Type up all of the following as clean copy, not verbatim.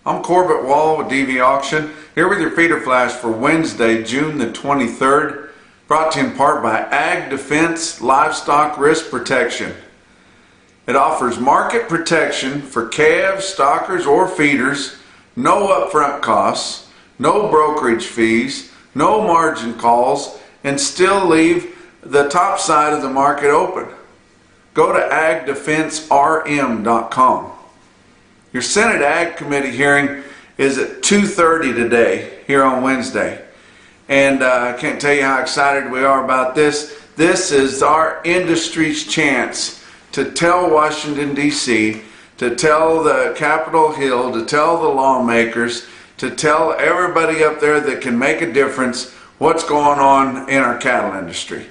I'm Corbett Wall with DV Auction, here with your feeder flash for Wednesday, June the 23rd, brought to you in part by Ag Defense Livestock Risk Protection. It offers market protection for calves, stockers, or feeders, no upfront costs, no brokerage fees, no margin calls, and still leave the top side of the market open. Go to agdefenserm.com. Your Senate Ag Committee hearing is at 2:30 today, here on Wednesday. And I can't tell you how excited we are about this. This is our industry's chance to tell Washington, D.C., to tell the Capitol Hill, to tell the lawmakers, to tell everybody up there that can make a difference what's going on in our cattle industry.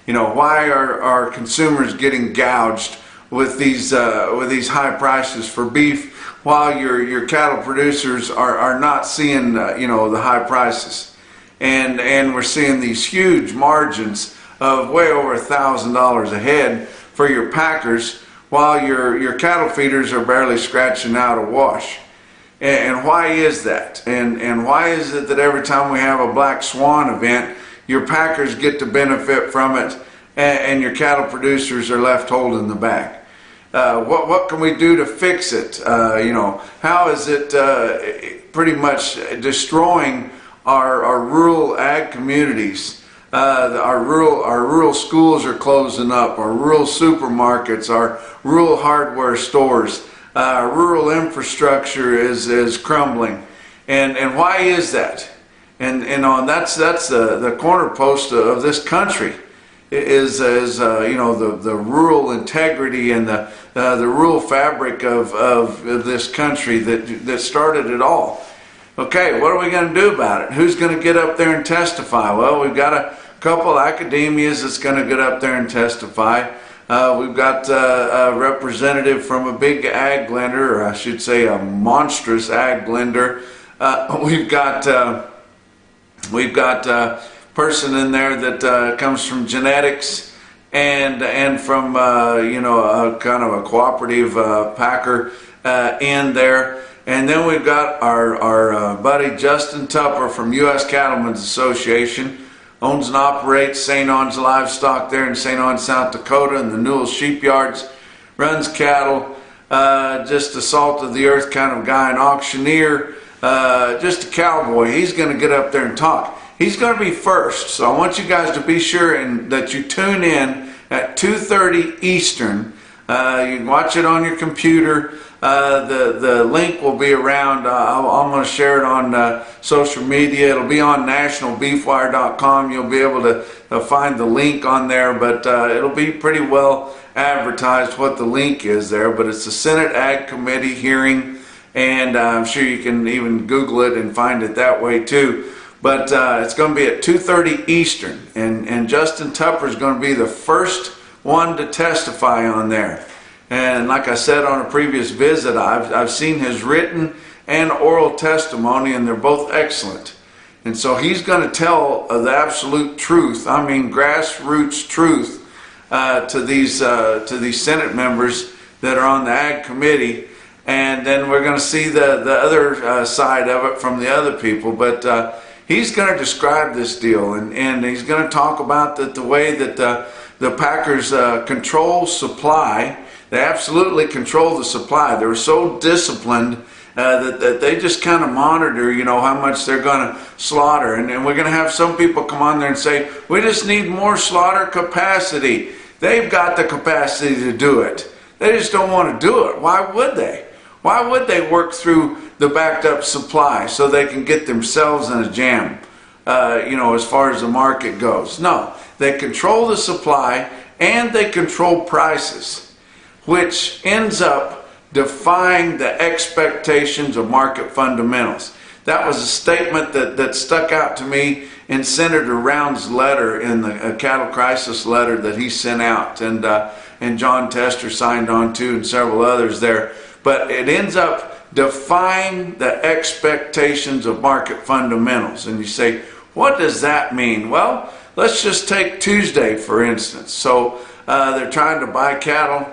You know, why are our consumers getting gouged with these high prices for beef, while your cattle producers are not seeing the high prices, and we're seeing these huge margins of way over $1,000 a head for your packers, while your cattle feeders are barely scratching out a wash. And why is that? And why is it that every time we have a black swan event, your packers get to benefit from it, and your cattle producers are left holding the bag? What can we do to fix it? How is it pretty much destroying our rural ag communities? Our rural schools are closing up. Our rural supermarkets, our rural hardware stores, rural infrastructure is crumbling. And why is that? And that's the corner post of this country. Is the rural integrity and the rural fabric of this country that started it all. Okay, what are we going to do about it? Who's going to get up there and testify? Well, we've got a couple academias that's going to get up there and testify. We've got a representative from a big ag blender, or I should say a monstrous ag blender. We've got person in there that comes from genetics and from a kind of a cooperative packer in there, and then we've got our buddy Justin Tupper from U.S. Cattlemen's Association, owns and operates St. On's Livestock there in St. On's, South Dakota, in the Newell Sheepyards, runs cattle, just a salt of the earth kind of guy, an auctioneer, just a cowboy. He's going to get up there and talk. He's going to be first, so I want you guys to be sure that you tune in at 2:30 Eastern. You can watch it on your computer. The link will be around. I'm going to share it on social media. It'll be on nationalbeefwire.com. You'll be able to find the link on there, but it'll be pretty well advertised what the link is there. But it's the Senate Ag Committee hearing, and I'm sure you can even Google it and find it that way too. But it's going to be at 2:30 Eastern, and Justin Tupper is going to be the first one to testify on there. And like I said on a previous visit, I've seen his written and oral testimony, and they're both excellent. And so he's going to tell the absolute truth, I mean grassroots truth, to these Senate members that are on the Ag Committee. And then we're going to see the other side of it from the other people. But he's going to describe this deal, and he's going to talk about the way that the packers control supply. They absolutely control the supply. They're so disciplined that they just kind of monitor, how much they're going to slaughter. And we're going to have some people come on there and say, we just need more slaughter capacity. They've got the capacity to do it. They just don't want to do it. Why would they? Why would they work through the backed up supply so they can get themselves in a jam, as far as the market goes? No, they control the supply and they control prices, which ends up defying the expectations of market fundamentals. That was a statement that stuck out to me in Senator Round's letter, in the cattle crisis letter that he sent out, and John Tester signed on to, and several others there. But it ends up defying the expectations of market fundamentals. And you say, what does that mean? Well, let's just take Tuesday, for instance. So they're trying to buy cattle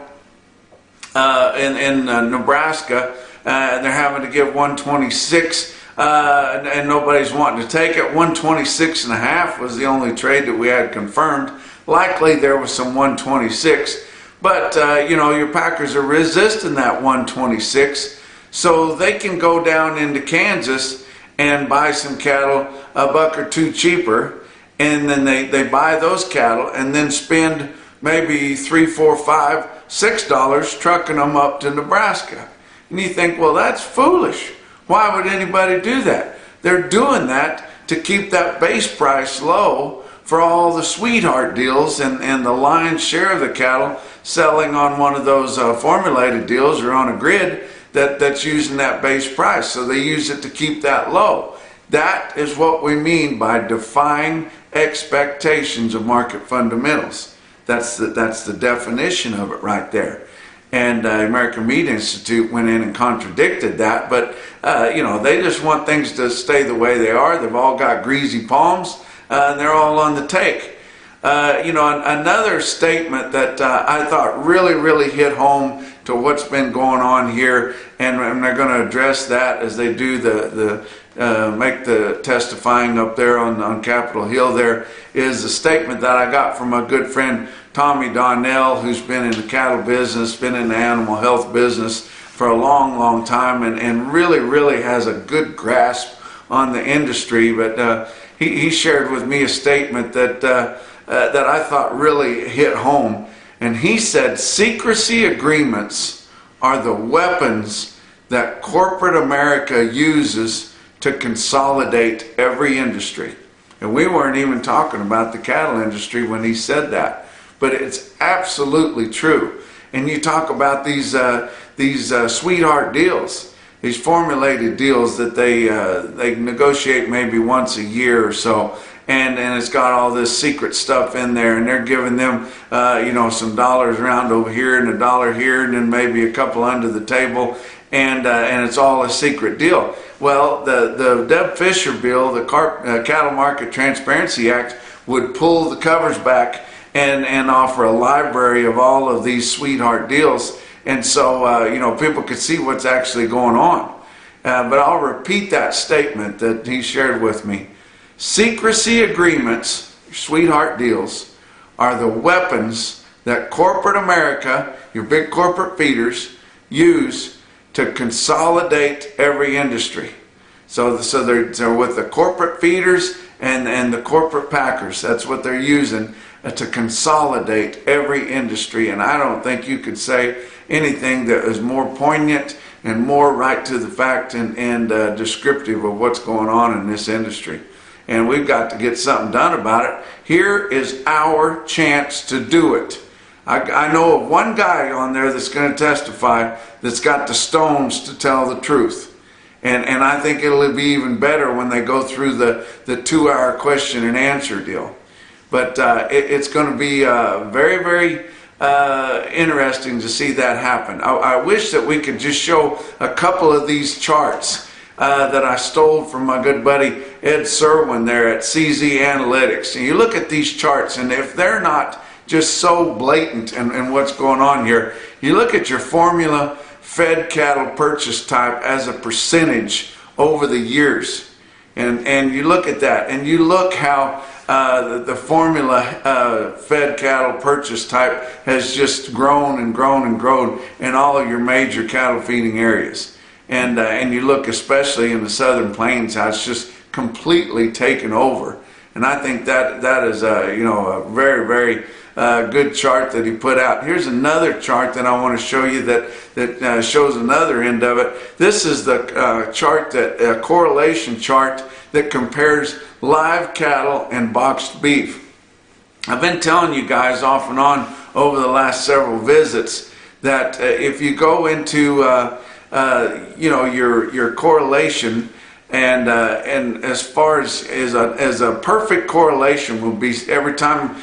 in Nebraska they're having to give 126, and nobody's wanting to take it. 126 and a half was the only trade that we had confirmed. Likely there was some 126, but your packers are resisting that 126, so they can go down into Kansas and buy some cattle a buck or two cheaper, and then they buy those cattle and then spend maybe $3, $4, $5, $6 trucking them up to Nebraska. And you think, well, that's foolish. Why would anybody do that? They're doing that to keep that base price low for all the sweetheart deals and the lion's share of the cattle selling on one of those formulated deals or on a grid that's using that base price. So they use it to keep that low. That is what we mean by defying expectations of market fundamentals. That's the definition of it right there. And American Meat Institute went in and contradicted that, but they just want things to stay the way they are. They've all got greasy palms, and they're all on the take. Another statement that I thought really hit home to what's been going on here, and they're going to address that as they do make the testifying up there on Capitol Hill. There is a statement that I got from a good friend, Tommy Donnell, who's been in the cattle business, been in the animal health business for a long time, and really has a good grasp on the industry. But he shared with me a statement that I thought really hit home. And he said, secrecy agreements are the weapons that corporate America uses to consolidate every industry. And we weren't even talking about the cattle industry when he said that. But it's absolutely true. And you talk about these sweetheart deals, these formulated deals that they negotiate maybe once a year or so. And it's got all this secret stuff in there, and they're giving them, some dollars around over here and a dollar here, and then maybe a couple under the table, and it's all a secret deal. Well, the Deb Fischer bill, the Cattle Market Transparency Act, would pull the covers back and offer a library of all of these sweetheart deals, and so people could see what's actually going on. But I'll repeat that statement that he shared with me. Secrecy agreements, sweetheart deals, are the weapons that corporate America, your big corporate feeders, use to consolidate every industry. So they're with the corporate feeders and the corporate packers. That's what they're using to consolidate every industry. And I don't think you could say anything that is more poignant and more right to the fact and descriptive of what's going on in this industry. And we've got to get something done about it. Here is our chance to do it. I know of one guy on there that's going to testify that's got the stones to tell the truth. And I think it'll be even better when they go through the 2-hour question and answer deal. But it's going to be very interesting to see that happen. I wish that we could just show a couple of these charts that I stole from my good buddy Ed Serwin there at CZ Analytics. And you look at these charts, and if they're not just so blatant in what's going on here, you look at your formula fed cattle purchase type as a percentage over the years. And you look at that, and you look how the formula fed cattle purchase type has just grown and grown in all of your major cattle feeding areas. And you look especially in the Southern Plains how it's just completely taken over. And I think that is a very good chart that he put out. Here's another chart that I want to show you that shows another end of it. This is the chart that correlation chart that compares live cattle and boxed beef. I've been telling you guys off and on over the last several visits that if you go into your correlation, and as far as a perfect correlation would be every time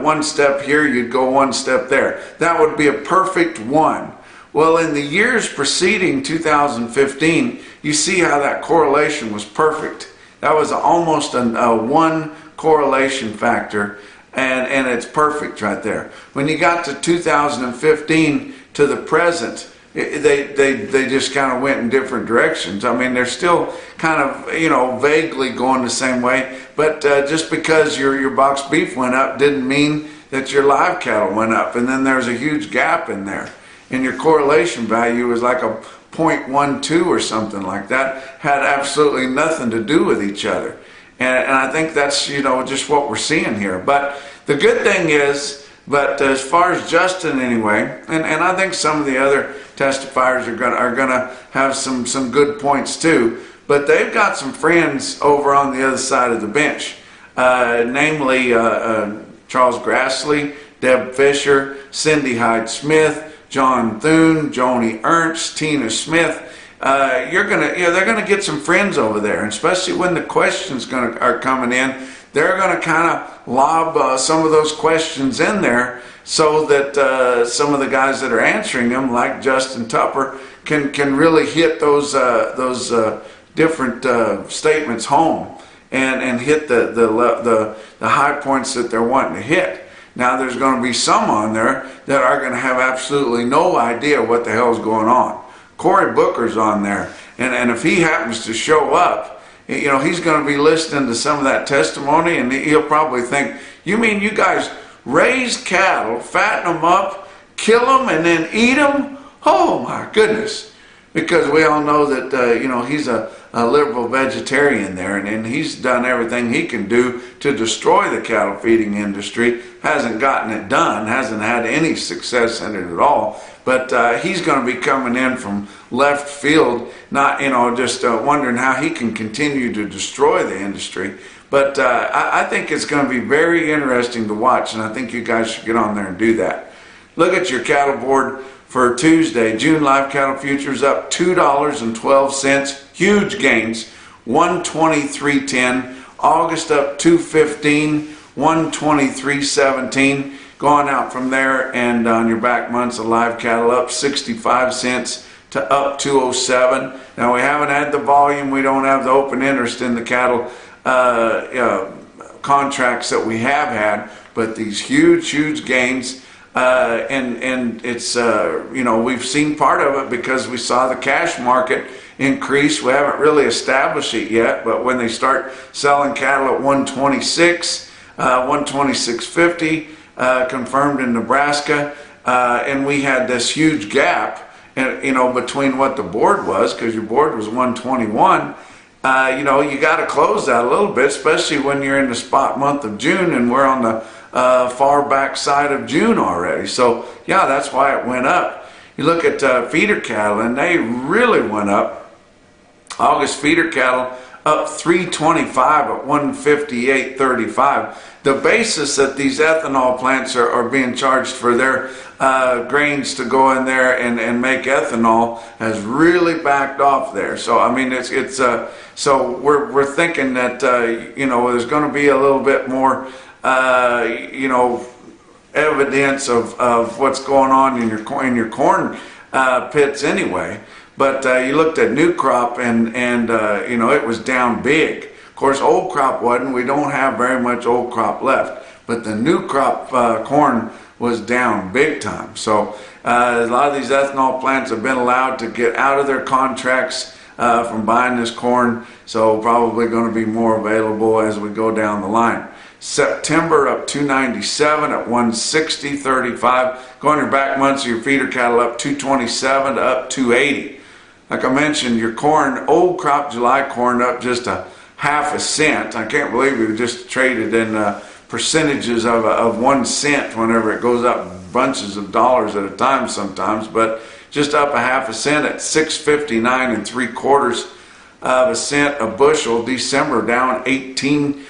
one step here, you'd go one step there. That would be a perfect one. Well, in the years preceding 2015, you see how that correlation was perfect. That was almost a one correlation factor, and it's perfect right there. When you got to 2015 to the present, they just kind of went in different directions. I mean, they're still kind of, vaguely going the same way, but just because your box beef went up didn't mean that your live cattle went up. And then there's a huge gap in there. And your correlation value is like a 0.12 or something like that. Had absolutely nothing to do with each other. And I think that's, just what we're seeing here. But the good thing is, but as far as Justin anyway, and I think some of the other testifiers are gonna have some good points too, but they've got some friends over on the other side of the bench, namely Charles Grassley, Deb Fisher, Cindy Hyde-Smith, John Thune, Joni Ernst, Tina Smith. They're gonna get some friends over there, and especially when the questions are coming in, they're gonna kind of lob some of those questions in there so that some of the guys that are answering them, like Justin Tupper, can really hit those different statements home and hit the high points that they're wanting to hit. Now there's going to be some on there that are going to have absolutely no idea what the hell's going on. Cory Booker's on there, and if he happens to show up, he's going to be listening to some of that testimony, and he'll probably think, you mean you guys raise cattle, fatten them up, kill them, and then eat them? Oh my goodness. Because we all know that, he's a liberal vegetarian there, and he's done everything he can do to destroy the cattle feeding industry. Hasn't gotten it done, hasn't had any success in it at all. But he's going to be coming in from left field, not, just wondering how he can continue to destroy the industry. But I think it's going to be very interesting to watch, and I think you guys should get on there and do that. Look at your cattle board for Tuesday. June live cattle futures up $2.12, huge gains, 123.10. August up 215, 123.17. Going out from there, and on your back months, the live cattle up 65 cents to up 207. Now we haven't had the volume, we don't have the open interest in the cattle contracts that we have had, but these huge gains. And it's, we've seen part of it because we saw the cash market increase. We haven't really established it yet, but when they start selling cattle at 126, 126.50, confirmed in Nebraska, and we had this huge gap, between what the board was, because your board was 121. You got to close that a little bit, especially when you're in the spot month of June, and we're on the far back side of June already. So yeah, that's why it went up. You look at feeder cattle, and they really went up. August feeder cattle up 325 at 158.35. The basis that these ethanol plants are being charged for their grains to go in there and make ethanol has really backed off there. So I mean, so we're thinking that there's going to be a little bit more evidence of what's going on in your corn pits anyway. But you looked at new crop, and it was down big. Of course, old crop wasn't. We don't have very much old crop left. But the new crop corn was down big time. So a lot of these ethanol plants have been allowed to get out of their contracts from buying this corn. So probably going to be more available as we go down the line. September up 297 at 160.35. Going your back months of your feeder cattle up 227 to up 280. Like I mentioned, your corn, old crop July corn up just a half a cent. I can't believe we just traded in percentages of 1 cent whenever it goes up bunches of dollars at a time sometimes, but just up a half a cent at 6.59 3/4 of a cent a bushel. December down 18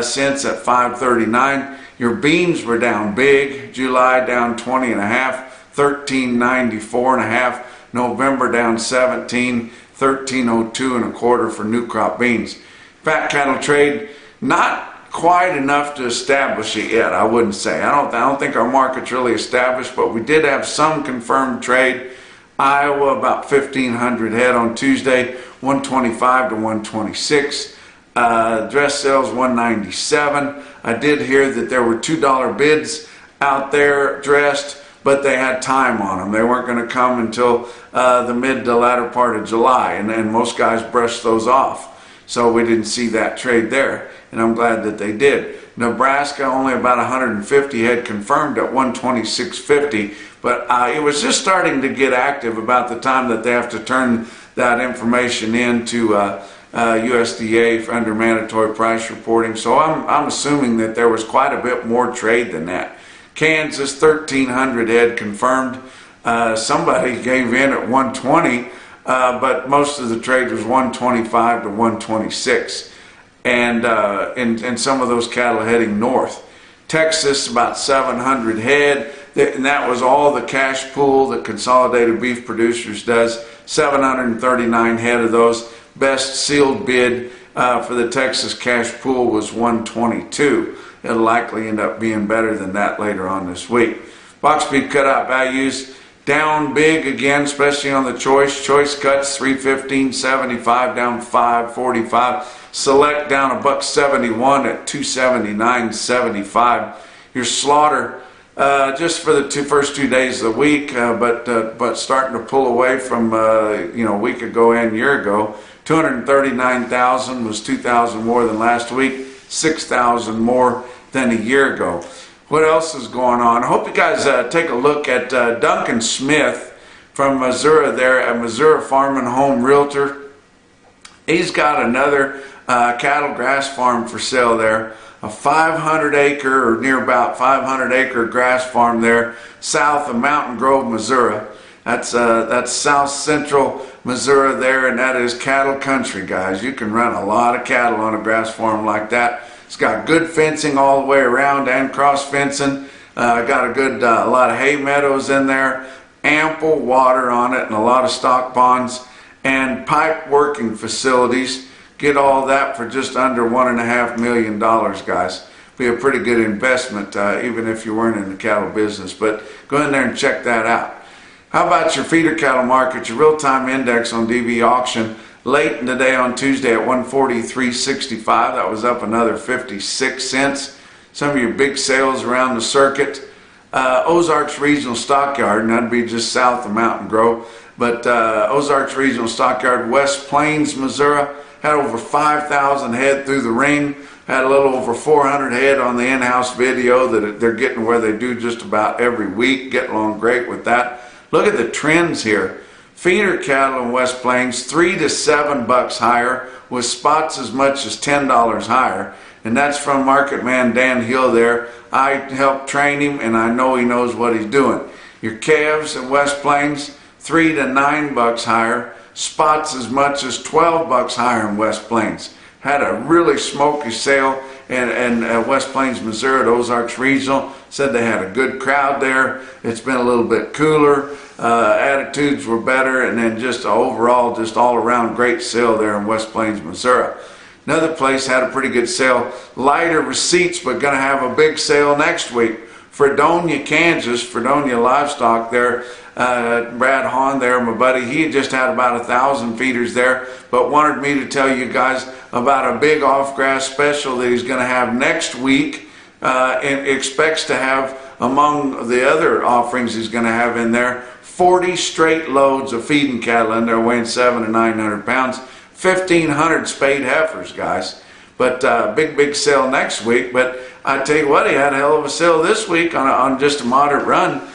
cents at 5.39. Your beans were down big. July down 20 and a half, 13.94 and a half. November down 17, 13.02 and a quarter for new crop beans. Fat cattle trade, not quite enough to establish it yet, I wouldn't say. I don't think our market's really established, but we did have some confirmed trade. Iowa about 1,500 head on Tuesday, 125 to 126. Dress sales 197. I did hear that there were $2 bids out there dressed, but they had time on them. They weren't going to come until the mid to latter part of July, and most guys brushed those off. So we didn't see that trade there, and I'm glad that they did. Nebraska, only about 150 head confirmed at 126.50, but it was just starting to get active about the time that they have to turn that information in to USDA under mandatory price reporting. So I'm assuming that there was quite a bit more trade than that. Kansas, 1,300 head confirmed. Somebody gave in at 120, but most of the trade was 125 to 126. And some of those cattle heading north. Texas, about 700 head, and that was all the cash pool that Consolidated Beef Producers does. 739 head of those. Best sealed bid for the Texas cash pool was 122. It'll likely end up being better than that later on this week. Box beef cutout values down big again, especially on the choice. Choice cuts 315.75 down 545. Select down $1.71 at 279.75. Your slaughter just for the first 2 days of the week, but starting to pull away from a week ago and a year ago. 239,000 was 2,000 more than last week, 6,000 more than a year ago. What else is going on? I hope you guys take a look at Duncan Smith from Missouri there at Missouri Farm and Home Realtor. He's got another cattle grass farm for sale there. A 500 acre or near about 500 acre grass farm there south of Mountain Grove, Missouri. That's south central Missouri there, and that is cattle country, guys. You can run a lot of cattle on a grass farm like that. It's got good fencing all the way around and cross fencing. Got a good a lot of hay meadows in there, ample water on it, and a lot of stock ponds and pipe working facilities. Get all that for just under $1.5 million, guys. Be a pretty good investment, even if you weren't in the cattle business. But go in there and check that out. How about your feeder cattle market? Your real-time index on DV auction late in the day on Tuesday at 143.65. That was up another 56 cents. Some of your big sales around the circuit. Ozarks Regional Stockyard, and that'd be just south of Mountain Grove. But Ozarks Regional Stockyard, West Plains, Missouri, had over 5,000 head through the ring. Had a little over 400 head on the in-house video that they're getting where they do just about every week. Getting along great with that. Look at the trends here. Feeder cattle in West Plains, $3 to $7 higher, with spots as much as $10 higher. And that's from market man Dan Hill there. I helped train him, and I know he knows what he's doing. Your calves in West Plains, $3 to $9 higher, spots as much as $12 higher in West Plains. Had a really smoky sale in West Plains, Missouri at Ozarks Regional. Said they had a good crowd there. It's been a little bit cooler. Attitudes were better, and then just overall, just all around great sale there in West Plains, Missouri. Another place had a pretty good sale. Lighter receipts, but going to have a big sale next week. Fredonia, Kansas, Fredonia Livestock there. Brad Hahn there, my buddy, he just had about 1,000 feeders there, but wanted me to tell you guys about a big off-grass special that he's going to have next week, and expects to have, among the other offerings he's going to have in there, 40 straight loads of feeding cattle in there weighing 700 to 900 pounds, 1,500 spayed heifers, guys. But big sale next week. But I tell you what, he had a hell of a sale this week on just a moderate run.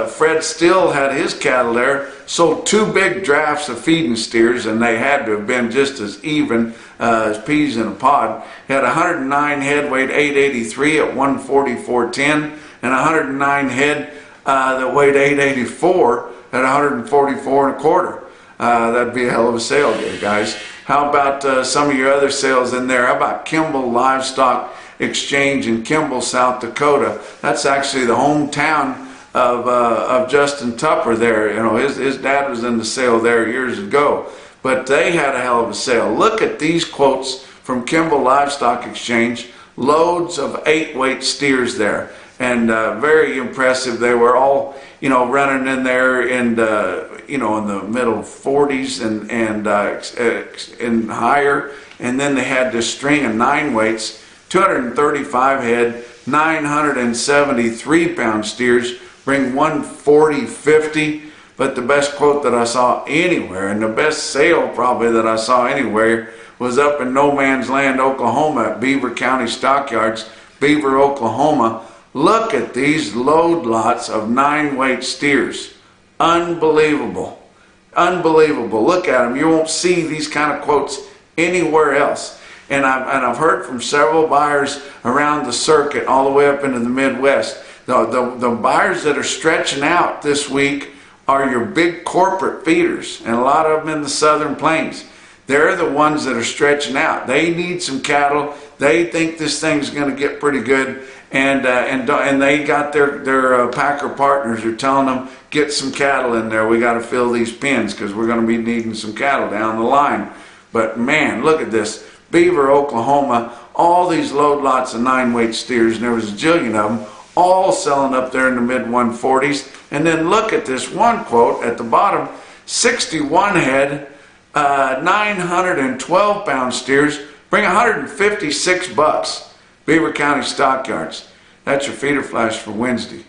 Fred Still had his cattle there, sold 2 big drafts of feeding steers, and they had to have been just as even as peas in a pod. He had 109 head, weighed 883 at 144.10, and 109 head that weighed 884 at 144 and a quarter. That'd be a hell of a sale there, guys. How about some of your other sales in there? How about Kimball Livestock Exchange in Kimball, South Dakota? That's actually the hometown of Justin Tupper there. You know, his dad was in the sale there years ago. But they had a hell of a sale. Look at these quotes from Kimball Livestock Exchange. Loads of 8-weight steers there. And very impressive. They were all, running in there in the middle 40s and higher. And then they had this string of 9 weights, 235 head, 973 pound steers bring 140, 50. But the best quote that I saw anywhere, and the best sale probably that I saw anywhere, was up in No Man's Land, Oklahoma at Beaver County Stockyards, Beaver, Oklahoma. Look at these load lots of 9-weight steers. Unbelievable. Unbelievable. Look at them. You won't see these kind of quotes anywhere else. And I've heard from several buyers around the circuit all the way up into the Midwest. The buyers that are stretching out this week are your big corporate feeders, and a lot of them in the Southern Plains. They're the ones that are stretching out. They need some cattle. They think this thing's going to get pretty good, and they got their packer partners are telling them, get some cattle in there. We got to fill these pens because we're going to be needing some cattle down the line. But man, look at this. Beaver, Oklahoma, all these load lots of 9-weight steers, and there was a jillion of them, all selling up there in the mid-140s. And then look at this one quote at the bottom, 61 head, 912 pound steers, bring 156 bucks. Beaver County Stockyards. That's your feeder flash for Wednesday.